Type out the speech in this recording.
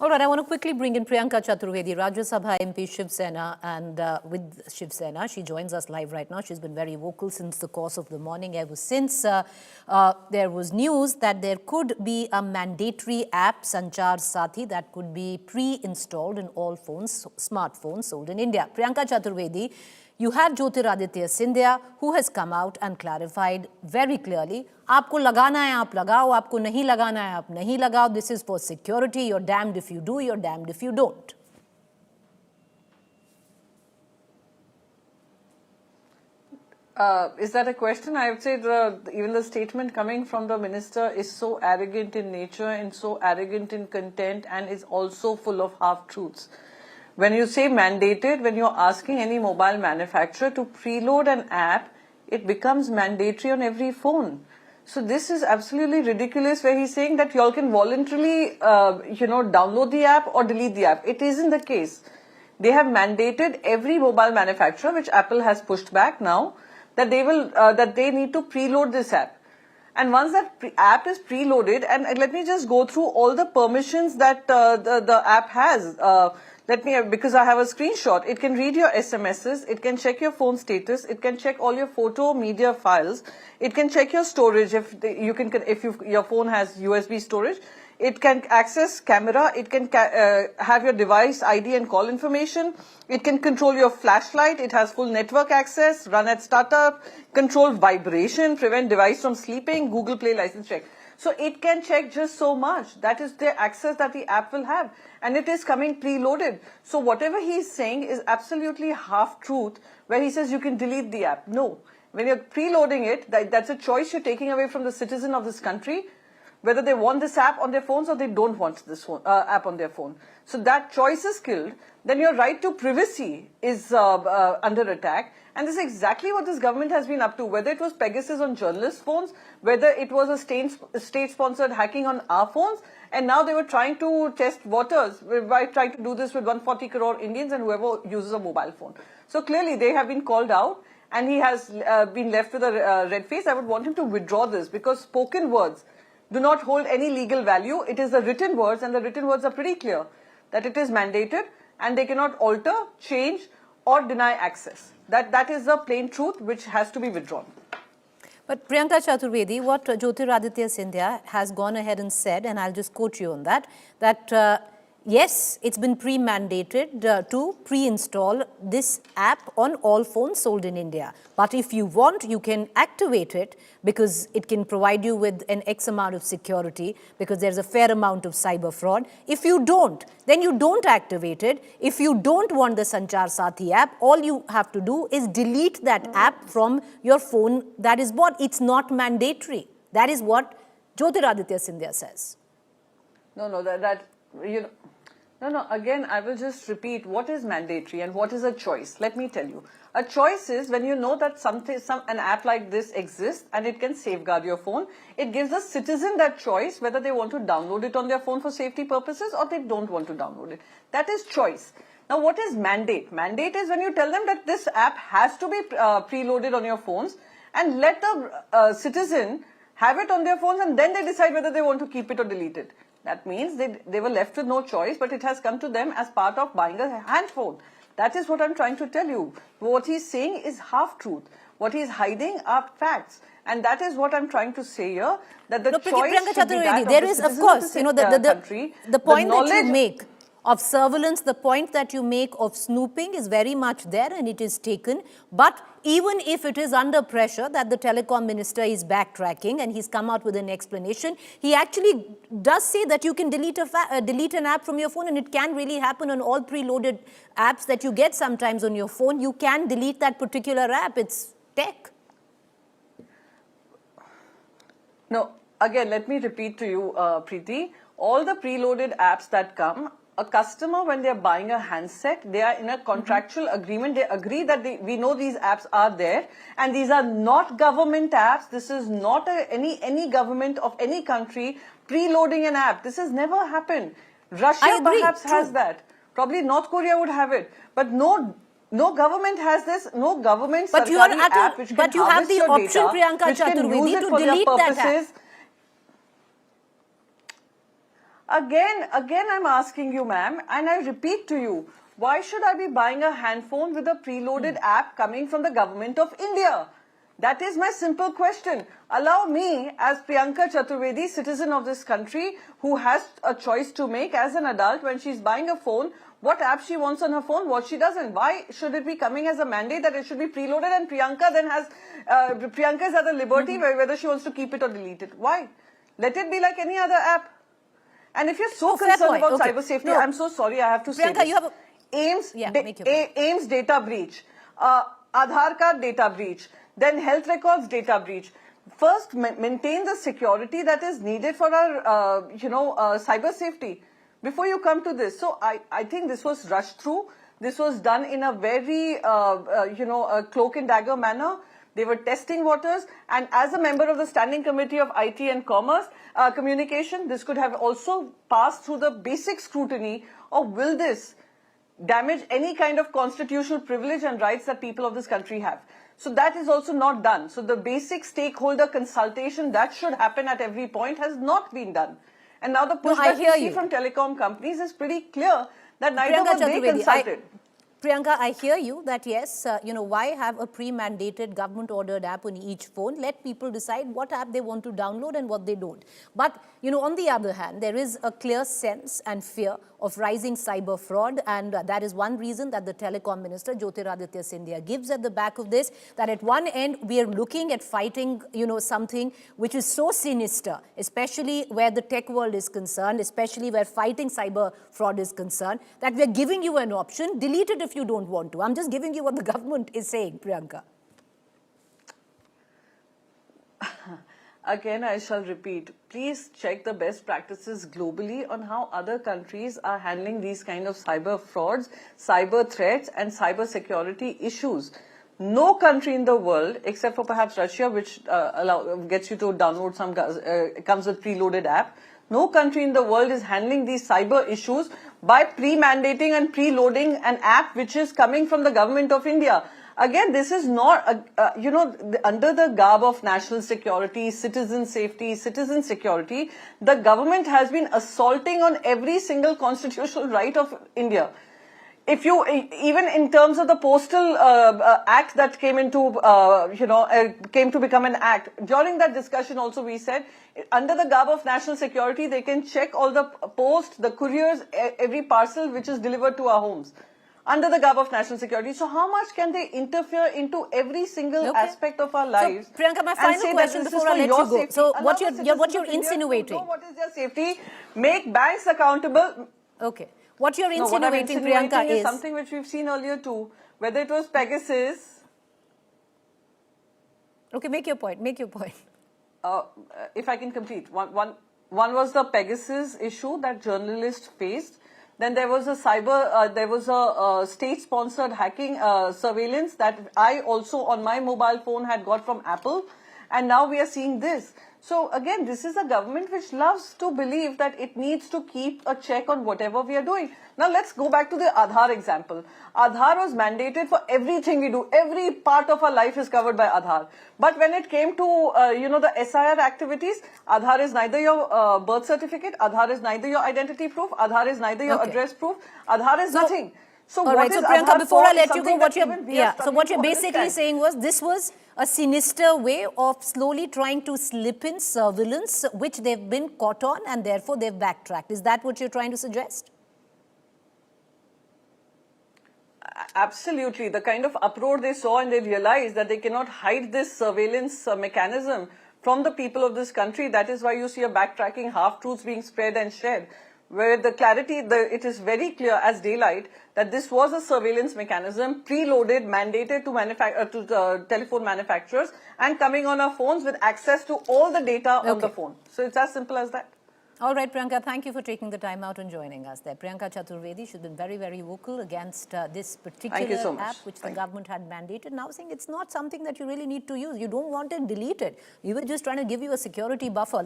All right, I want to quickly bring in Priyanka Chaturvedi, Rajya Sabha MP Shiv Sena, and with Shiv Sena, she joins us live right now. She's been very vocal since the course of the morning, ever since there was news that there could be a mandatory app, Sanchar Saathi, that could be pre-installed in all phones, smartphones sold in India. Priyanka Chaturvedi, you have Jyotiraditya Scindia, who has come out and clarified very clearly, आपको लगाना है आप लगाओ, आपको नहीं लगाना है आप नहीं लगाओ. This is for security. You're damned if you do, you're damned if you don't. Is that a question? I would say even the statement coming from the minister is so arrogant in nature and so arrogant in content and is also full of half-truths. When you say mandated, when you're asking any mobile manufacturer to preload an app, it becomes mandatory on every phone. So this is absolutely ridiculous where he's saying that y'all can voluntarily, download the app or delete the app. It isn't the case. They have mandated every mobile manufacturer, which Apple has pushed back now, that they need to preload this app. And once that app is preloaded, and let me just go through all the permissions that the app has. Because I have a screenshot. It can read your SMSs, it can check your phone status, it can check all your photo media files, it can check your storage if your phone has USB storage, it can access camera, it can have your device ID and call information, it can control your flashlight, it has full network access, run at startup, control vibration, prevent device from sleeping, Google Play license check. So it can check just so much. That is the access that the app will have. And it is coming preloaded. So whatever he is saying is absolutely half-truth, where he says you can delete the app. No. When you're preloading it, that's a choice you're taking away from the citizen of this country, whether they want this app on their phones or they don't want this app on their phone. So that choice is killed. Then your right to privacy is under attack. And this is exactly what this government has been up to, whether it was Pegasus on journalists' phones, whether it was a state-sponsored hacking on our phones, and now they were trying to test waters by trying to do this with 140 crore Indians and whoever uses a mobile phone. So clearly they have been called out and he has been left with a red face. I would want him to withdraw this because spoken words do not hold any legal value. It is the written words, and the written words are pretty clear that it is mandated and they cannot alter, change or deny access. That is the plain truth which has to be withdrawn. But Priyanka Chaturvedi, what Jyotiraditya Scindia has gone ahead and said, and I'll just quote you on that yes, it's been pre-mandated to pre-install this app on all phones sold in India. But if you want, you can activate it because it can provide you with an X amount of security because there's a fair amount of cyber fraud. If you don't, then you don't activate it. If you don't want the Sanchar Saathi app, all you have to do is delete that app from your phone that is bought. It's not mandatory. That is what Jyotiraditya Scindia says. No, again, I will just repeat what is mandatory and what is a choice. Let me tell you. A choice is when you know that an app like this exists and it can safeguard your phone. It gives the citizen that choice whether they want to download it on their phone for safety purposes or they don't want to download it. That is choice. Now, what is mandate? Mandate is when you tell them that this app has to be preloaded on your phones and let the citizen have it on their phones and then they decide whether they want to keep it or delete it. That means they were left with no choice, but it has come to them as part of buying a handphone. That is what I'm trying to tell you. What he's saying is half-truth. What he's hiding are facts. And that is what I'm trying to say here, that the choice should be that there of is, the of course, country, the point that you make of surveillance, the point that you make of snooping is very much there and it is taken. But even if it is under pressure that the Telecom Minister is backtracking and he's come out with an explanation, he actually does say that you can delete an app from your phone, and it can really happen on all preloaded apps that you get sometimes on your phone. You can delete that particular app. It's tech. No, again, let me repeat to you, Preeti. All the preloaded apps that come, a customer, when they're buying a handset, they are in a contractual agreement. They agree that we know these apps are there, and these are not government apps. This is not any government of any country preloading an app. This has never happened. Russia perhaps has that. Probably North Korea would have it, but no government has this. No government app which can have the your option, data, Priyanka which can use Chaturvedi, it to for their delete that purposes. app. Again, I'm asking you, ma'am, and I repeat to you, why should I be buying a handphone with a preloaded app coming from the government of India? That is my simple question. Allow me, as Priyanka Chaturvedi, citizen of this country, who has a choice to make as an adult when she's buying a phone, what app she wants on her phone, what she doesn't. Why should it be coming as a mandate that it should be preloaded, and Priyanka then has, Priyanka is at the liberty whether she wants to keep it or delete it. Why? Let it be like any other app. And if you're so concerned about cyber safety, I'm so sorry, I have to say this. You have AIMS data breach, Aadhaar card data breach, then health records data breach. First, maintain the security that is needed for our, cyber safety before you come to this. So I think this was rushed through. This was done in a very, a cloak and dagger manner. They were testing waters, and as a member of the Standing Committee of IT and Commerce, Communication, this could have also passed through the basic scrutiny of will this damage any kind of constitutional privilege and rights that people of this country have. So that is also not done. So the basic stakeholder consultation that should happen at every point has not been done. And now the pushback we see from telecom companies is pretty clear that neither were they consulted. Priyanka, I hear you that yes, why have a pre-mandated government-ordered app on each phone? Let people decide what app they want to download and what they don't. But, on the other hand, there is a clear sense and fear of rising cyber fraud, and that is one reason that the Telecom Minister Jyotiraditya Scindia gives at the back of this, that at one end we are looking at fighting, something which is so sinister, especially where the tech world is concerned, especially where fighting cyber fraud is concerned, that we are giving you an option, delete it if you don't want to. I'm just giving you what the government is saying, Priyanka. Again, I shall repeat, please check the best practices globally on how other countries are handling these kind of cyber frauds, cyber threats and cyber security issues. No country in the world, except for perhaps Russia, which gets you to download some, comes with preloaded app. No country in the world is handling these cyber issues by pre-mandating and preloading an app which is coming from the government of India. Again, this is not, under the garb of national security, citizen safety, citizen security, the government has been assaulting on every single constitutional right of India. If you, even in terms of the postal act that came into, came to become an act, during that discussion also we said, under the garb of national security, they can check all the post, the couriers, every parcel which is delivered to our homes. Under the garb of national security. So how much can they interfere into every single aspect of our lives? So, Priyanka, my final question before I let you go. Safety. So what you're insinuating? Know what is their safety? Make banks accountable. Okay. What you're insinuating, Priyanka, is something which we've seen earlier too. Whether it was Pegasus. Okay, make your point. Make your point. If I can complete. One was the Pegasus issue that journalists faced. Then there was a state-sponsored hacking surveillance that I also on my mobile phone had got from Apple, and now we are seeing this. So again, this is a government which loves to believe that it needs to keep a check on whatever we are doing. Now let's go back to the Aadhaar example. Aadhaar was mandated for everything we do. Every part of our life is covered by Aadhaar. But when it came to, the SIR activities, Aadhaar is neither your birth certificate, Aadhaar is neither your identity proof, Aadhaar is neither your address proof, Aadhaar is nothing. So all right, so Priyanka, before I let you go, what you're basically saying was this was a sinister way of slowly trying to slip in surveillance, which they've been caught on, and therefore they've backtracked. Is that what you're trying to suggest? Absolutely. The kind of uproar they saw, and they realized that they cannot hide this surveillance mechanism from the people of this country. That is why you see a backtracking, half-truths being spread and shared. Where the clarity, it is very clear as daylight that this was a surveillance mechanism, preloaded, mandated to the telephone manufacturers, and coming on our phones with access to all the data on the phone. So it's as simple as that. All right, Priyanka, thank you for taking the time out and joining us there. Priyanka Chaturvedi, she's been very, very vocal against this particular app which the government had mandated. Now saying it's not something that you really need to use. You don't want it, delete it. We were just trying to give you a security buffer.